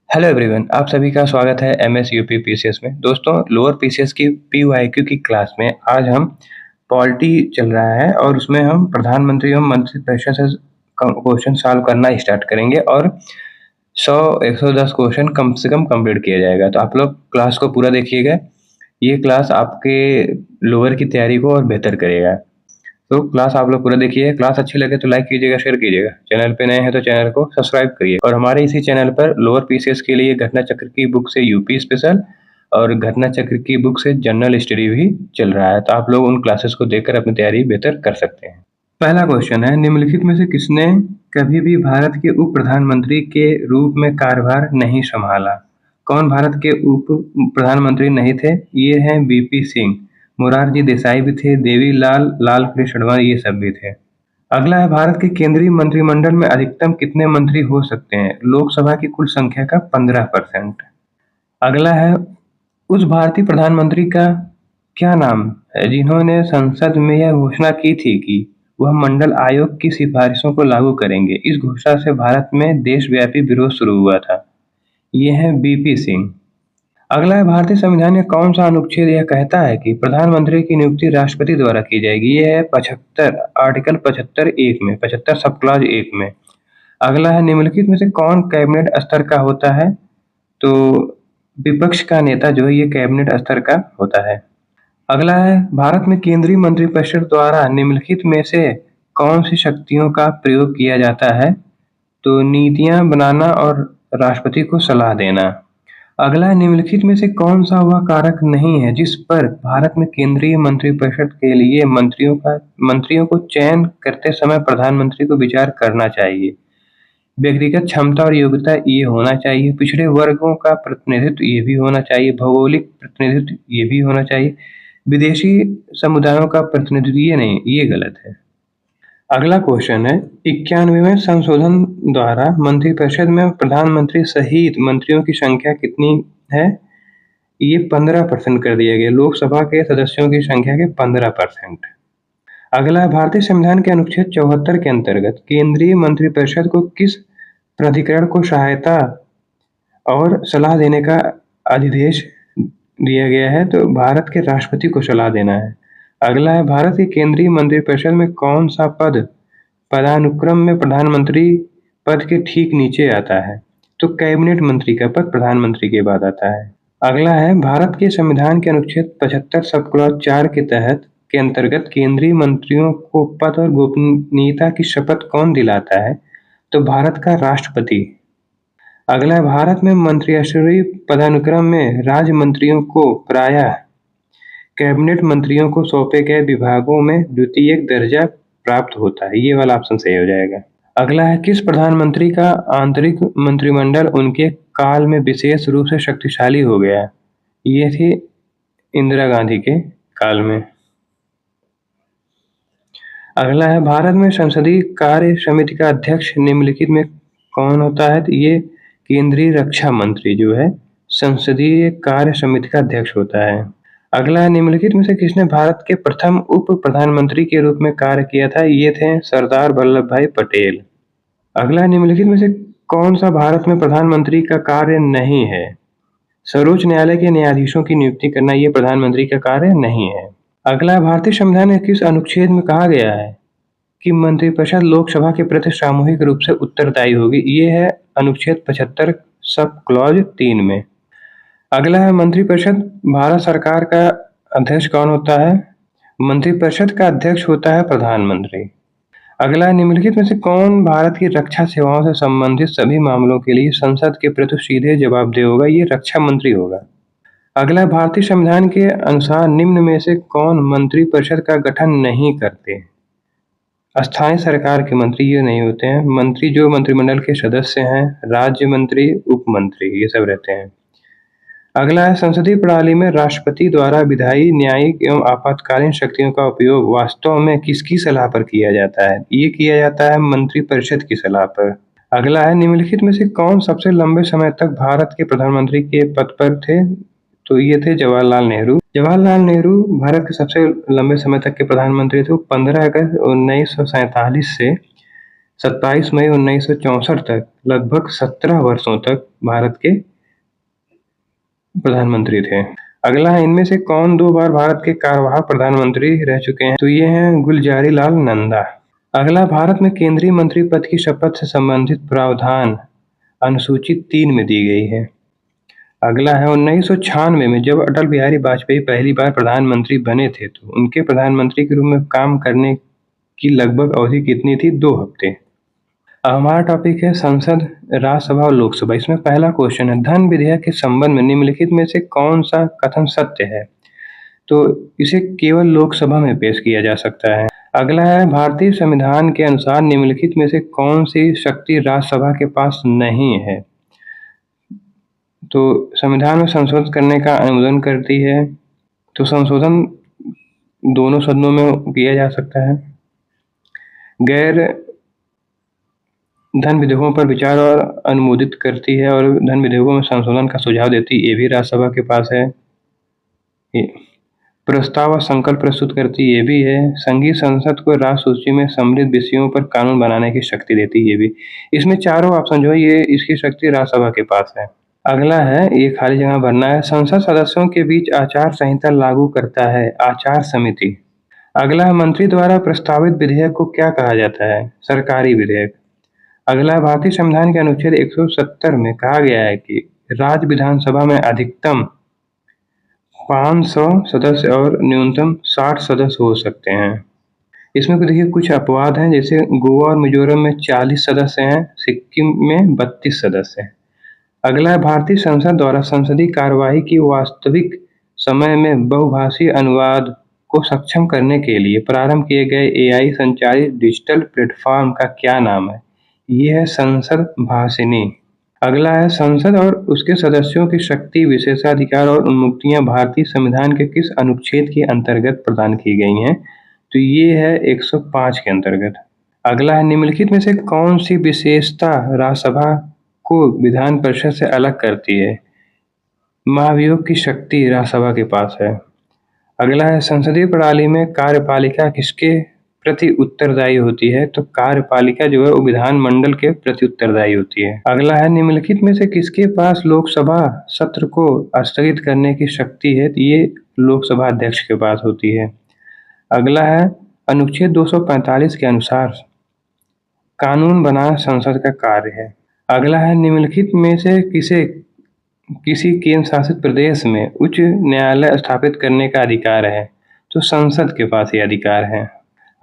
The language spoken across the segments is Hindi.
हेलो एवरीवन, आप सभी का स्वागत है एमएस यूपी पीसीएस में। दोस्तों, लोअर पीसीएस की पीवाईक्यू की क्लास में आज हम पॉलिटी चल रहा है और उसमें हम प्रधानमंत्री एवं मंत्रिपरिषद से क्वेश्चन सॉल्व करना स्टार्ट करेंगे और 100-110 क्वेश्चन कम से कम कंप्लीट किया जाएगा। तो आप लोग क्लास को पूरा देखिएगा। ये क्लास आपके लोअर की तैयारी को और बेहतर करेगा। तो क्लास आप लोग पूरा देखिए। क्लास अच्छी लगे तो लाइक कीजिएगा, शेयर कीजिएगा। चैनल पे नए हैं तो चैनल को सब्सक्राइब करिए। और हमारे इसी चैनल पर लोअर पीसीएस के लिए घटना चक्र की बुक से यूपी स्पेशल और घटना चक्र की बुक से जनरल स्टडी भी चल रहा है। तो आप लोग उन क्लासेस को देखकर अपनी तैयारी बेहतर कर सकते हैं। पहला क्वेश्चन है, निम्नलिखित में से किसने कभी भी भारत के उप प्रधानमंत्री के रूप में कार्यभार नहीं संभाला? कौन भारत के उप प्रधानमंत्री नहीं थे? ये हैं बीपी सिंह, मोरारजी देसाई भी थे, देवीलाल लालकृष्ण आडवाणी, ये सब भी थे। अगला है, भारत के केंद्रीय मंत्रिमंडल में अधिकतम कितने मंत्री हो सकते हैं? लोकसभा की कुल संख्या का 15%। अगला है, उस भारतीय प्रधानमंत्री का क्या नाम है जिन्होंने संसद में यह घोषणा की थी कि वह मंडल आयोग की सिफारिशों को लागू करेंगे? इस घोषणा से भारत में देशव्यापी विरोध शुरू हुआ था। ये है बीपी सिंह। अगला है, भारतीय संविधान में कौन सा अनुच्छेद यह कहता है कि प्रधानमंत्री की नियुक्ति राष्ट्रपति द्वारा की जाएगी? ये है 75, आर्टिकल 75(1) में, 75 सब क्लॉज 1 में। अगला है, निम्नलिखित में से कौन कैबिनेट स्तर का होता है? तो विपक्ष का नेता जो है ये कैबिनेट स्तर का होता है। अगला है, भारत में केंद्रीय मंत्रिपरिषद द्वारा निम्नलिखित में से कौन सी शक्तियों का प्रयोग किया जाता है? तो नीतियां बनाना और राष्ट्रपति को सलाह देना। अगला, निम्नलिखित में से कौन सा वह कारक नहीं है जिस पर भारत में केंद्रीय मंत्रिपरिषद के लिए मंत्रियों को चयन करते समय प्रधानमंत्री को विचार करना चाहिए? व्यक्तिगत क्षमता और योग्यता ये होना चाहिए, पिछड़े वर्गों का प्रतिनिधित्व ये भी होना चाहिए, भौगोलिक प्रतिनिधित्व ये भी होना चाहिए, विदेशी समुदायों का प्रतिनिधित्व ये नहीं, ये गलत है। अगला क्वेश्चन है, 91वें संशोधन द्वारा मंत्रिपरिषद में प्रधानमंत्री सहित मंत्रियों की संख्या कितनी है? ये 15% कर दिया गया, लोकसभा के सदस्यों की संख्या के 15%। अगला, भारतीय संविधान के अनुच्छेद 74 के अंतर्गत केंद्रीय मंत्रिपरिषद को किस प्राधिकरण को सहायता और सलाह देने का अधिदेश दिया गया है? तो भारत के राष्ट्रपति को सलाह देना है। अगला है, भारत के केंद्रीय मंत्रिपरिषद में कौन सा पद पदानुक्रम में प्रधानमंत्री पद के ठीक नीचे आता है? तो कैबिनेट मंत्री का पद प्रधानमंत्री के बाद आता है। अगला है, भारत के संविधान के अनुच्छेद 75 सब क्लॉज 4 के अंतर्गत केंद्रीय मंत्रियों को पद और गोपनीयता की शपथ कौन दिलाता है? तो भारत का राष्ट्रपति। अगला है, भारत में मंत्रिस्तरीय पदानुक्रम में राज्य मंत्रियों को प्रायः कैबिनेट मंत्रियों को सौंपे गए विभागों में द्वितीयक दर्जा प्राप्त होता है। ये वाला ऑप्शन सही हो जाएगा। अगला है, किस प्रधानमंत्री का आंतरिक मंत्रिमंडल उनके काल में विशेष रूप से शक्तिशाली हो गया? ये थी इंदिरा गांधी के काल में। अगला है, भारत में संसदीय कार्य समिति का अध्यक्ष निम्नलिखित में कौन होता है? तो ये केंद्रीय रक्षा मंत्री जो है संसदीय कार्य समिति का अध्यक्ष होता है। अगला है, निम्नलिखित में से किसने भारत के प्रथम उप प्रधानमंत्री के रूप में कार्य किया था? ये थे सरदार वल्लभ भाई पटेल। अगला, निम्नलिखित में से कौन सा भारत में प्रधानमंत्री का कार्य नहीं है? सर्वोच्च न्यायालय के न्यायाधीशों की नियुक्ति करना ये प्रधानमंत्री का कार्य नहीं है। अगला, भारतीय संविधान के किस अनुच्छेद में कहा गया है कि मंत्रिपरिषद लोकसभा के प्रति सामूहिक रूप से उत्तरदायी होगी? ये है अनुच्छेद 75 सब क्लॉज 3 में। अगला है, मंत्रिपरिषद भारत सरकार का अध्यक्ष कौन होता है? मंत्रिपरिषद का अध्यक्ष होता है प्रधानमंत्री। अगला, निम्नलिखित में से कौन भारत की रक्षा सेवाओं से संबंधित सभी मामलों के लिए संसद के प्रति सीधे जवाबदेह होगा? ये रक्षा मंत्री होगा। अगला, भारतीय संविधान के अनुसार निम्न में से कौन मंत्रिपरिषद का गठन नहीं करते? स्थानीय सरकार के मंत्री ये नहीं होते हैं। मंत्री जो मंत्रिमंडल के सदस्य हैं, राज्य मंत्री, उप मंत्री, ये सब रहते हैं। अगला है, संसदीय प्रणाली में राष्ट्रपति द्वारा विधायी, न्यायिक एवं आपातकालीन शक्तियों का उपयोग वास्तव में किसकी सलाह पर किया जाता है? ये किया जाता है मंत्रिपरिषद की सलाह पर। अगला है, निम्नलिखित में से कौन सबसे लंबे समय तक भारत के प्रधानमंत्री के पद पर थे? तो ये थे जवाहरलाल नेहरू। जवाहरलाल नेहरू भारत के सबसे लंबे समय तक के प्रधानमंत्री थे। 15 अगस्त 1947 से 27 मई 1964 तक लगभग 17 वर्षों तक भारत के प्रधानमंत्री थे। अगला है, इनमें से कौन 2 बार भारत के कार्यवाहक प्रधानमंत्री रह चुके हैं? तो ये हैं गुलजारी लाल नंदा। अगला, भारत में केंद्रीय मंत्री पद की शपथ से संबंधित प्रावधान अनुसूची 3 में दी गई है। अगला है, 1996 में जब अटल बिहारी वाजपेयी पहली बार प्रधानमंत्री बने थे तो उनके प्रधानमंत्री के रूप में काम करने की लगभग अवधि कितनी थी? 2 हफ्ते। अब हमारा टॉपिक है संसद, राज्यसभा और लोकसभा। इसमें पहला क्वेश्चन है, धन विधेयक के संबंध में निम्नलिखित में से कौन सा कथन सत्य है? तो इसे केवल लोकसभा में पेश किया जा सकता है। अगला है, भारतीय संविधान के अनुसार निम्नलिखित में से कौन सी शक्ति राज्यसभा के पास नहीं है? तो संविधान में संशोधन करने का अनुमोदन करती है, तो संशोधन दोनों सदनों में किया जा सकता है। गैर धन विधेयकों पर विचार और अनुमोदित करती है और धन विधेयकों में संशोधन का सुझाव देती है, ये भी राज्यसभा के पास है। प्रस्ताव और संकल्प प्रस्तुत करती, ये भी है। संघीय संसद को राज्य सूची में सम्मिलित विषयों पर कानून बनाने की शक्ति देती है, ये भी। इसमें चारों ऑप्शन जो है ये इसकी शक्ति राज्यसभा के पास है। अगला है, ये खाली जगह भरना है। संसद सदस्यों के बीच आचार संहिता लागू करता है आचार समिति। अगला, मंत्री द्वारा प्रस्तावित विधेयक को क्या कहा जाता है? सरकारी विधेयक। अगला, भारतीय संविधान के अनुच्छेद 170 में कहा गया है कि राज्य विधानसभा में अधिकतम 500 सदस्य और न्यूनतम 60 सदस्य हो सकते हैं। इसमें देखिए कुछ अपवाद हैं, जैसे गोवा और मिजोरम में 40 सदस्य हैं, सिक्किम में 32 सदस्य हैं। अगला है, भारतीय संसद द्वारा संसदीय कार्यवाही की वास्तविक समय में बहुभाषीय अनुवाद को सक्षम करने के लिए प्रारंभ किए गए AI संचालित डिजिटल प्लेटफॉर्म का क्या नाम है? ये है संसद भाषिनी। अगला है, संसद और उसके सदस्यों की शक्ति, विशेषाधिकार और उन्मुक्तियां भारतीय संविधान के किस अनुच्छेद के अंतर्गत प्रदान की गई हैं? तो ये है 105 के अंतर्गत। अगला है, निम्नलिखित में से कौन सी विशेषता राज्यसभा को विधान परिषद से अलग करती है? महाभियोग की शक्ति राज्यसभा के पास है। अगला है, संसदीय प्रणाली में कार्यपालिका किसके प्रति उत्तरदायी होती है? तो कार्यपालिका जो है वो विधानमंडल के प्रति उत्तरदायी होती है। अगला है, निम्नलिखित में से किसके पास लोकसभा सत्र को स्थगित करने की शक्ति है? तो ये लोकसभा अध्यक्ष के पास होती है। अगला है, अनुच्छेद 245 के अनुसार कानून बनाना संसद का कार्य है। अगला है, निम्नलिखित में से किसी केंद्र शासित प्रदेश में उच्च न्यायालय स्थापित करने का अधिकार है? तो संसद के पास ये अधिकार है।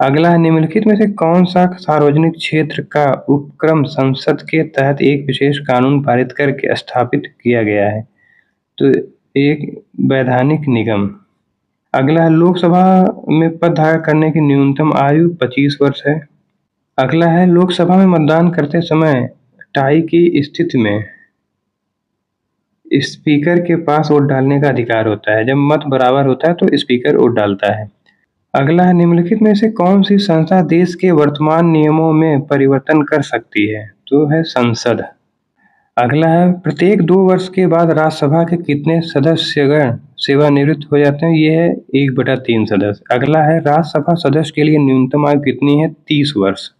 अगला है, निम्नलिखित में से कौन सा सार्वजनिक क्षेत्र का उपक्रम संसद के तहत एक विशेष कानून पारित करके स्थापित किया गया है? तो एक वैधानिक निगम। अगला है, लोकसभा में पद धारण करने की न्यूनतम आयु 25 वर्ष है। अगला है, लोकसभा में मतदान करते समय टाई की स्थिति में स्पीकर के पास वोट डालने का अधिकार होता है। जब मत बराबर होता है तो स्पीकर वोट डालता है। अगला है, निम्नलिखित में से कौन सी संस्था देश के वर्तमान नियमों में परिवर्तन कर सकती है? तो है संसद। अगला है, प्रत्येक 2 वर्ष के बाद राज्यसभा के कितने सदस्यगण सेवानिवृत्त हो जाते हैं? ये है 1/3 सदस्य। अगला है, राज्यसभा सदस्य के लिए न्यूनतम आयु कितनी है? 30 वर्ष।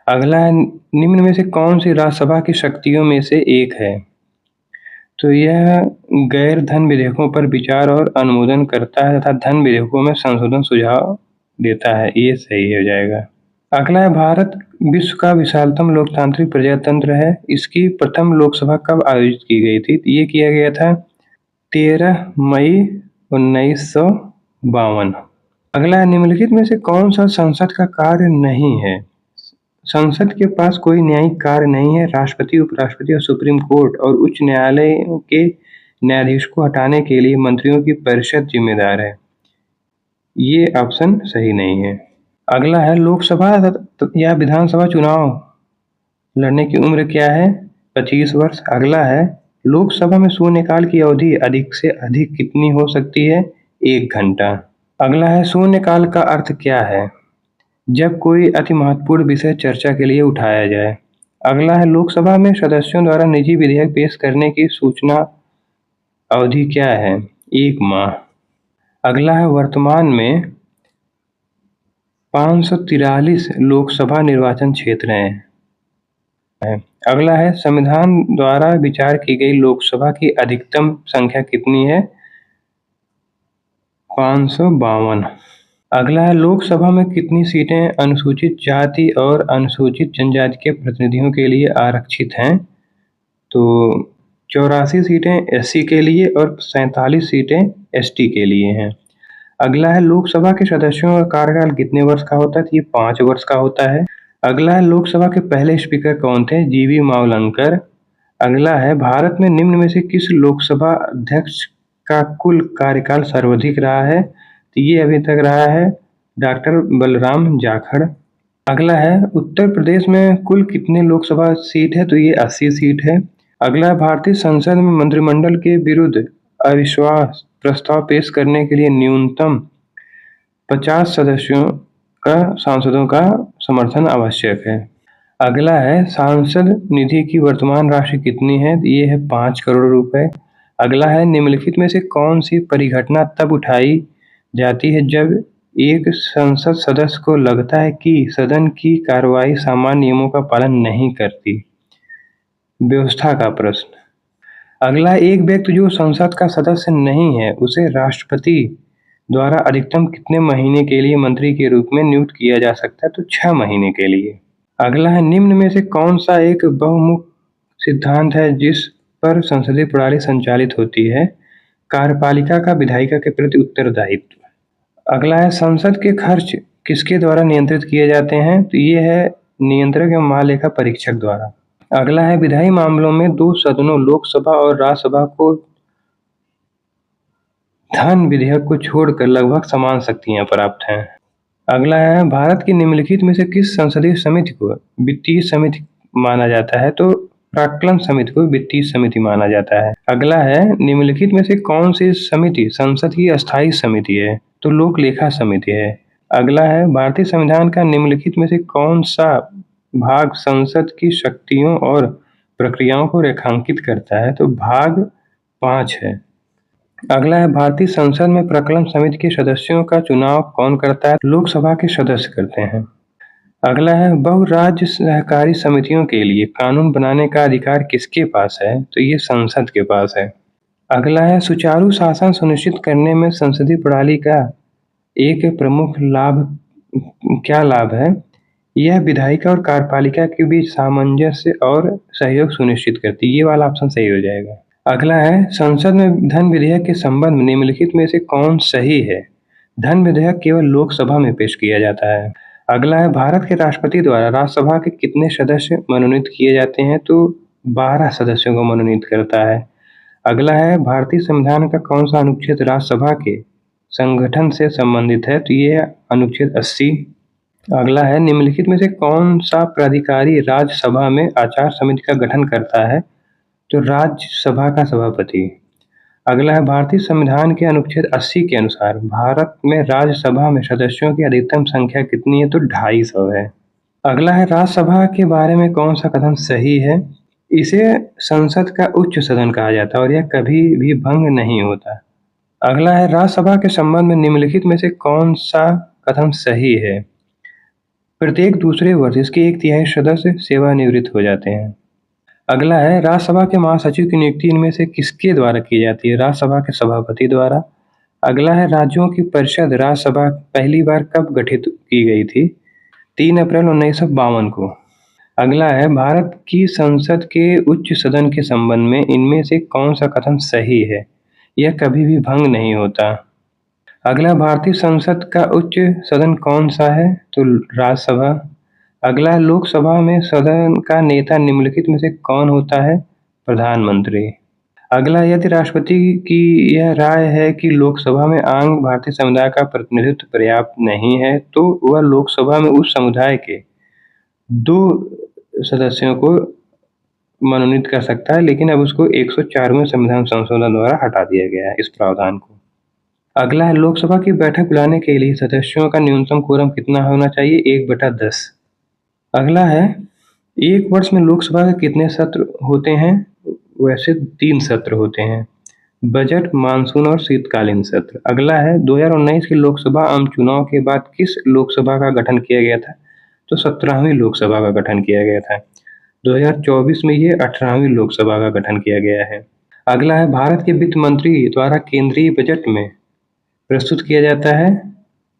अगला है, निम्न में से कौन सी राज्यसभा की शक्तियों में से एक है? तो यह गैर धन विधेयकों पर विचार और अनुमोदन करता है तथा धन विधेयकों में संशोधन सुझाव देता है, ये सही हो जाएगा। अगला है, भारत विश्व का विशालतम लोकतांत्रिक प्रजातंत्र है। इसकी प्रथम लोकसभा कब आयोजित की गई थी? ये किया गया था 13 मई 1952। अगला है, निम्नलिखित में से कौन सा संसद का कार्य नहीं है? संसद के पास कोई न्यायिक कार्य नहीं है। राष्ट्रपति, उपराष्ट्रपति और सुप्रीम कोर्ट और उच्च न्यायालय के न्यायाधीश को हटाने के लिए मंत्रियों की परिषद जिम्मेदार है। ये ऑप्शन सही नहीं है। अगला है, लोकसभा या विधानसभा चुनाव लड़ने की उम्र क्या है? 25 वर्ष। अगला है, लोकसभा में शून्यकाल की अवधि अधिक से अधिक कितनी हो सकती है? 1 घंटा। अगला है, शून्यकाल का अर्थ क्या है? जब कोई अति महत्वपूर्ण विषय चर्चा के लिए उठाया जाए। अगला है, लोकसभा में सदस्यों द्वारा निजी विधेयक पेश करने की सूचना अवधि क्या है? 1 माह। अगला है, वर्तमान में 543 लोकसभा निर्वाचन क्षेत्र हैं। है। अगला है संविधान द्वारा विचार की गई लोकसभा की अधिकतम संख्या कितनी है? 552। अगला है लोकसभा में कितनी सीटें अनुसूचित जाति और अनुसूचित जनजाति के प्रतिनिधियों के लिए आरक्षित हैं? तो 84 सीटें एससी के लिए और 47 सीटें एसटी के लिए हैं। अगला है लोकसभा के सदस्यों का कार्यकाल कितने वर्ष का होता है? तो ये 5 वर्ष का होता है। अगला है लोकसभा के पहले स्पीकर कौन थे? जीवी मावलंकर। अगला है भारत में निम्न में से किस लोकसभा अध्यक्ष का कुल कार्यकाल सर्वाधिक रहा है? तो ये अभी तक रहा है डॉक्टर बलराम जाखड़। अगला है उत्तर प्रदेश में कुल कितने लोकसभा सीट है? तो ये 80 सीट है। अगला है भारतीय संसद में मंत्रिमंडल के विरुद्ध अविश्वास प्रस्ताव पेश करने के लिए न्यूनतम 50 सांसदों का समर्थन आवश्यक है। अगला है सांसद निधि की वर्तमान राशि कितनी है? ये है 5 करोड़ रुपए। अगला है निम्नलिखित में से कौन सी परिघटना तब उठाई जाती है जब एक संसद सदस्य को लगता है कि सदन की कार्रवाई सामान्य नियमों का पालन नहीं करती? व्यवस्था का प्रश्न। अगला एक व्यक्ति जो संसद का सदस्य नहीं है उसे राष्ट्रपति द्वारा अधिकतम कितने महीने के लिए मंत्री के रूप में नियुक्त किया जा सकता है? तो 6 महीने के लिए। अगला है निम्न में से कौन सा एक बहुमुख सिद्धांत है जिस पर संसदीय प्रणाली संचालित होती है? कार्यपालिका का विधायिका के प्रति उत्तरदायित्व। अगला है संसद के खर्च किसके द्वारा नियंत्रित किए जाते हैं? तो ये है नियंत्रक एवं महालेखा परीक्षक द्वारा। अगला है विधायी मामलों में 2 सदनों लोकसभा और राज्यसभा को धन विधेयक को छोड़कर लगभग समान शक्तियां प्राप्त हैं। अगला है भारत की निम्नलिखित में से किस संसदीय समिति को वित्तीय समिति माना जाता है? तो प्राक्कलन समिति को वित्तीय समिति माना जाता है। अगला है निम्नलिखित में से कौन सी समिति संसद की अस्थायी समिति है? तो लोक लेखा समिति है। अगला है भारतीय संविधान का निम्नलिखित में से कौन सा भाग संसद की शक्तियों और प्रक्रियाओं को रेखांकित करता है? तो भाग 5 है। अगला है भारतीय संसद में प्राक्कलन समिति के सदस्यों का चुनाव कौन करता है? लोकसभा के सदस्य करते हैं। अगला है बहुराज्य सहकारी समितियों के लिए कानून बनाने का अधिकार किसके पास है? तो ये संसद के पास है। अगला है सुचारू शासन सुनिश्चित करने में संसदीय प्रणाली का एक प्रमुख लाभ क्या लाभ है? यह विधायिका और कार्यपालिका के बीच सामंजस्य और सहयोग सुनिश्चित करती है। ये वाला ऑप्शन सही हो जाएगा। अगला है संसद में धन विधेयक के संबंध में निम्नलिखित में से कौन सही है? धन विधेयक केवल लोकसभा में पेश किया जाता है। अगला है भारत के राष्ट्रपति द्वारा राज्यसभा के कितने सदस्य मनोनीत किए जाते हैं? तो 12 सदस्यों को मनोनीत करता है। अगला है भारतीय संविधान का कौन सा अनुच्छेद राज्यसभा के संगठन से संबंधित है? तो ये अनुच्छेद 80। अगला है निम्नलिखित में से कौन सा प्राधिकारी राज्यसभा में आचार समिति का गठन करता है? तो राज्यसभा का सभापति। अगला है भारतीय संविधान के अनुच्छेद 80 के अनुसार भारत में राज्यसभा में सदस्यों की अधिकतम संख्या कितनी है? तो 250 है। अगला है राज्यसभा के बारे में कौन सा कथन सही है? इसे संसद का उच्च सदन कहा जाता है और यह कभी भी भंग नहीं होता। अगला है राज्यसभा के संबंध में निम्नलिखित में से कौन सा कथन सही है? प्रत्येक दूसरे वर्ष इसके 1/3 सदस्य सेवानिवृत्त हो जाते हैं। अगला है राज्यसभा के महासचिव की नियुक्ति इनमें से किसके द्वारा की जाती है? राज्यसभा के सभापति द्वारा। अगला है राज्यों की परिषद राज्यसभा पहली बार कब गठित की गई थी? 3 अप्रैल 1952 को। अगला है भारत की संसद के उच्च सदन के संबंध में इनमें से कौन सा कथन सही है? यह कभी भी भंग नहीं होता। अगला भारतीय संसद का उच्च सदन कौन सा है? तो राज्यसभा। अगला लोकसभा में सदन का नेता निम्नलिखित में से कौन होता है? प्रधानमंत्री। अगला यदि राष्ट्रपति की यह राय है कि लोकसभा में आंग भारतीय समुदाय का प्रतिनिधित्व पर्याप्त नहीं है तो वह लोकसभा में उस समुदाय के 2 सदस्यों को मनोनीत कर सकता है, लेकिन अब उसको 104वें संविधान संशोधन द्वारा हटा दिया गया है इस प्रावधान को। अगला है लोकसभा की बैठक बुलाने के लिए सदस्यों का न्यूनतम कोरम कितना होना चाहिए? 1/10। अगला है एक वर्ष में लोकसभा के कितने सत्र होते हैं? वैसे 3 सत्र होते हैं, बजट, मानसून और शीतकालीन सत्र। अगला है 2019 के लोकसभा आम चुनाव के बाद किस लोकसभा का गठन किया गया था? तो 17वीं लोकसभा का गठन किया गया था। 2024 में ये 18वीं लोकसभा का गठन किया गया है। अगला है, भारत के वित्त मंत्री द्वारा केंद्रीय बजट में प्रस्तुत किया जाता है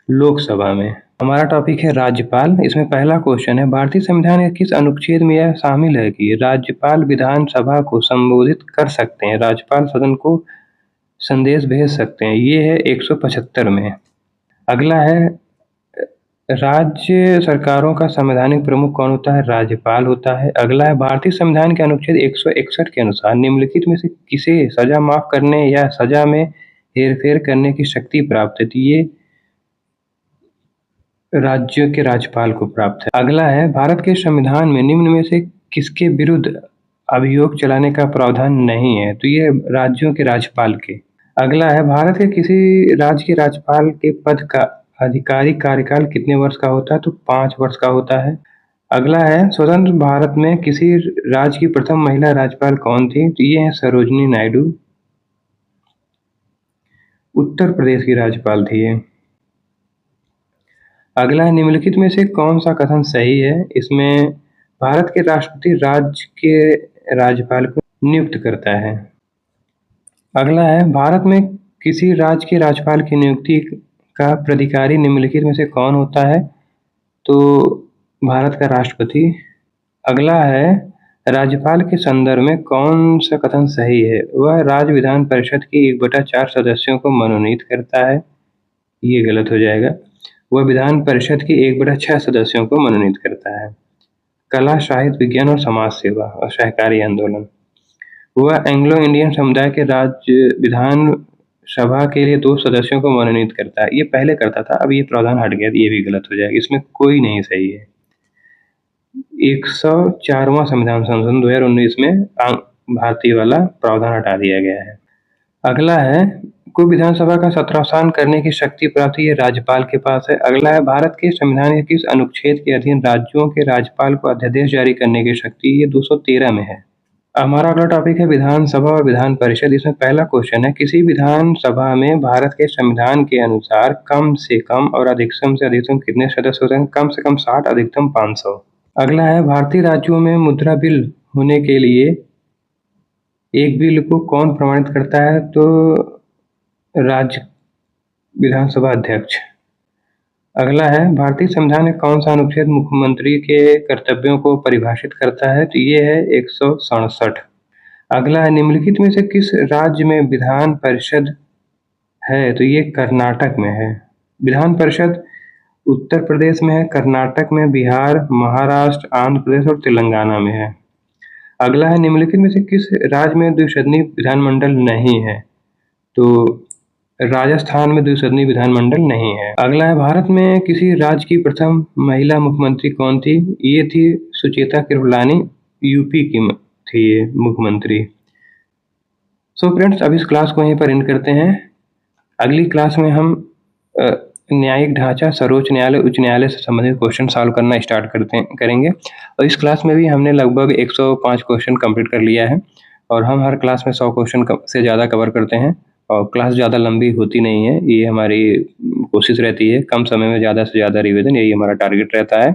लोकसभा में। हमारा टॉपिक है राज्यपाल। इसमें पहला क्वेश्चन है, भारतीय संविधान के किस अनुच्छेद में यह शामिल है कि राज्यपाल विधानसभा को संबोधित कर सकते हैं, राज्यपाल सदन को संदेश भेज सकते हैं? ये है 175 में। अगला है, राज्य सरकारों का संवैधानिक प्रमुख कौन होता है? राज्यपाल होता है। अगला है, भारतीय संविधान के अनुच्छेद 161 के अनुसार निम्नलिखित में से किसे सजा माफ करने या सजा में हेरफेर करने की शक्ति प्राप्त है? तो ये राज्यों के राज्यपाल को प्राप्त है। अगला है, भारत के संविधान में निम्न में से किसके विरुद्ध अभियोग चलाने का प्रावधान नहीं है? तो ये राज्यों के राज्यपाल के। अगला है, भारत के किसी राज्य के राज्यपाल के पद का आधिकारिक कार्यकाल कितने वर्ष का होता है? तो 5 वर्ष का होता है। अगला है, स्वतंत्र भारत में किसी राज्य की प्रथम महिला राज्यपाल कौन थी? तो ये है सरोजिनी नायडू, उत्तर प्रदेश की राज्यपाल थी ये। अगला है, निम्नलिखित में से कौन सा कथन सही है? इसमें भारत के राष्ट्रपति राज्य के राज्यपाल को नियुक्त करता है। अगला है, भारत में किसी राज्य के राज्यपाल की नियुक्ति का प्राधिकारी निम्नलिखित में से कौन होता है? तो भारत का राष्ट्रपति। अगला है, राज्यपाल के संदर्भ में कौन सा कथन सही है? वह राज्य विधान परिषद की 1/4 सदस्यों को मनोनीत करता है। ये गलत हो जाएगा। वह विधान परिषद की 1/6 सदस्यों को मनोनीत करता है। कला, साहित्य, विज्ञान और समाज सेवा और सहकारी आंदोलन। वह एंग्लो इंडियन समुदाय के राज्य विधान सभा के लिए 2 सदस्यों को मनोनीत करता है। ये पहले करता था, अब ये प्रावधान हट गया, ये भी गलत हो जाएगा। इसमें कोई नहीं सही है। 104वां संविधान संशोधन 2019 में भारतीय वाला प्रावधान हटा दिया गया है। अगला है, को विधानसभा का सत्रावसान करने की शक्ति प्राप्त ये राज्यपाल के पास है। अगला है, भारत के संविधान के किस अनुच्छेद के अधीन राज्यों के राज्यपाल को अध्यादेश जारी करने की शक्ति? ये 213 में है। हमारा अगला टॉपिक है विधानसभा और विधान परिषद। इसमें पहला क्वेश्चन है, किसी विधानसभा में भारत के संविधान के अनुसार कम से कम और अधिकतम से अधिकतम कितने सदस्य होते हैं? कम से कम 60, अधिकतम 500। अगला है, भारतीय राज्यों में मुद्रा बिल होने के लिए एक बिल को कौन प्रमाणित करता है? तो राज्य विधानसभा अध्यक्ष। अगला है, भारतीय संविधान में कौन सा अनुच्छेद मुख्यमंत्री के कर्तव्यों को परिभाषित करता है? तो ये है 167। अगला है, निम्नलिखित में से किस राज्य में विधान परिषद है? तो ये कर्नाटक में है। विधान परिषद उत्तर प्रदेश में है, कर्नाटक में, बिहार, महाराष्ट्र, आंध्र प्रदेश और तेलंगाना में है। अगला है, निम्नलिखित में से किस राज्य में द्विसदनीय विधानमंडल नहीं है? तो राजस्थान में द्विसदनीय विधानमंडल नहीं है। अगला है, भारत में किसी राज्य की प्रथम महिला मुख्यमंत्री कौन थी? ये थी सुचेता कृपलानी, यूपी की थी ये मुख्यमंत्री। सो फ्रेंड्स, अब इस क्लास को यहीं पर एंड करते हैं। अगली क्लास में हम न्यायिक ढांचा, सर्वोच्च न्यायालय, उच्च न्यायालय से संबंधित क्वेश्चन सॉल्व करना स्टार्ट करेंगे। और इस क्लास में भी हमने लगभग 105 क्वेश्चन कंप्लीट कर लिया है और हम हर क्लास में 100 क्वेश्चन से ज़्यादा कवर करते हैं और क्लास ज़्यादा लंबी होती नहीं है। ये हमारी कोशिश रहती है, कम समय में ज़्यादा से ज़्यादा रिवीजन, यही हमारा टारगेट रहता है।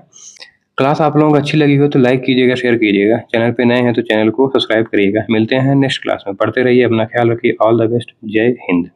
क्लास आप लोगों को अच्छी लगी हो तो लाइक कीजिएगा, शेयर कीजिएगा। चैनल पे नए हैं तो चैनल को सब्सक्राइब करिएगा। मिलते हैं नेक्स्ट क्लास में। पढ़ते रहिए, अपना ख्याल रखिए। All the best. जय हिंद।